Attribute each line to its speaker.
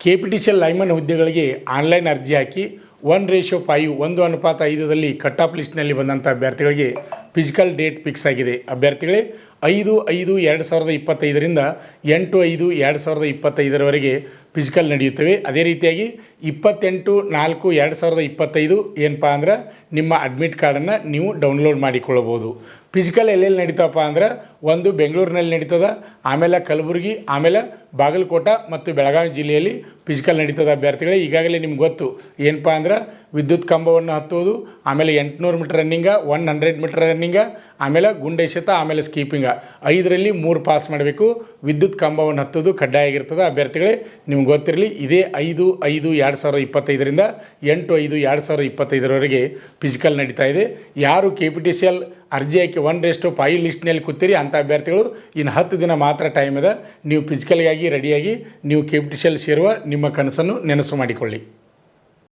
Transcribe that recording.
Speaker 1: KPTCL lineman ಹುದ್ದೆಗಳಿಗೆ online ಅರ್ಜಿ ಹಾಕಿ 1:5 1:5ದಲ್ಲಿ cut off ಲಿಸ್ಟ್ನಲ್ಲಿ ಬಂದಂಥ ಅಭ್ಯರ್ಥಿಗಳಿಗೆ ಫಿಸಿಕಲ್ ಡೇಟ್ ಫಿಕ್ಸ್ ಆಗಿದೆ. ಅಭ್ಯರ್ಥಿಗಳೇ 5/5/2025ರಿಂದ 8/5/2025ರವರೆಗೆ ಫಿಸಿಕಲ್ ನಡೆಯುತ್ತವೆ. ಅದೇ ರೀತಿಯಾಗಿ 28/4/2025 ಏನಪ್ಪ ಅಂದ್ರೆ ನಿಮ್ಮ ಅಡ್ಮಿಟ್ ಕಾರ್ಡನ್ನು ನೀವು ಡೌನ್ಲೋಡ್ ಮಾಡಿಕೊಳ್ಳಬಹುದು. ಫಿಸಿಕಲ್ ಎಲ್ಲೆಲ್ಲಿ ನಡೀತಪ್ಪ ಅಂದ್ರೆ ಒಂದು ಬೆಂಗಳೂರಿನಲ್ಲಿ ನಡೀತದೆ, ಆಮೇಲೆ ಕಲಬುರಗಿ, ಆಮೇಲೆ ಬಾಗಲಕೋಟೆ ಮತ್ತು ಬೆಳಗಾವಿ ಜಿಲ್ಲೆಯಲ್ಲಿ ಫಿಸಿಕಲ್ ನಡೀತದೆ. ಅಭ್ಯರ್ಥಿಗಳೇ ಈಗಾಗಲೇ ನಿಮ್ಗೆ ಗೊತ್ತು ಏನಪ್ಪ ಅಂದ್ರೆ ವಿದ್ಯುತ್ ಕಂಬವನ್ನು ಹತ್ತುವುದು, ಆಮೇಲೆ 800 ಮೀಟರ್ ರನ್ನಿಂಗ, 100 ಮೀಟರ್ ರನ್ನಿಂಗ, ಆಮೇಲೆ ಗುಂಡು ಎಸೆತ, ಆಮೇಲೆ ಸ್ಕೀಪಿಂಗ 5ರಲ್ಲಿ 3 ಪಾಸ್ ಮಾಡಬೇಕು. ವಿದ್ಯುತ್ ಕಂಬವನ್ನು ಹತ್ತೋದು ಕಡ್ಡಾಯ ಆಗಿರ್ತದೆ. ಅಭ್ಯರ್ಥಿಗಳೇ ನಿಮ್ಗೆ ಗೊತ್ತಿರಲಿ, ಇದೇ 5/5/2025ರಿಂದ 8/5/2025ರವರೆಗೆ ಫಿಸಿಕಲ್ ನಡೀತಾ ಇದೆ. ಯಾರು KPTCL ಅರ್ಜಿ ಹಾಕಿ 1:5 ಲಿಸ್ಟ್ನಲ್ಲಿ ಕೂತೀರಿ ಅಂಥ ಅಭ್ಯರ್ಥಿಗಳು ಇನ್ನು 10 ದಿನ ಮಾತ್ರ ಟೈಮ್ ಇದೆ. ನೀವು ಫಿಸಿಕಲ್ಗಾಗಿ ರೆಡಿಯಾಗಿ ನೀವು KPTCL ಸೇರುವ ನಿಮ್ಮ ಕನಸನ್ನು ನೆನಸು ಮಾಡಿಕೊಳ್ಳಿ.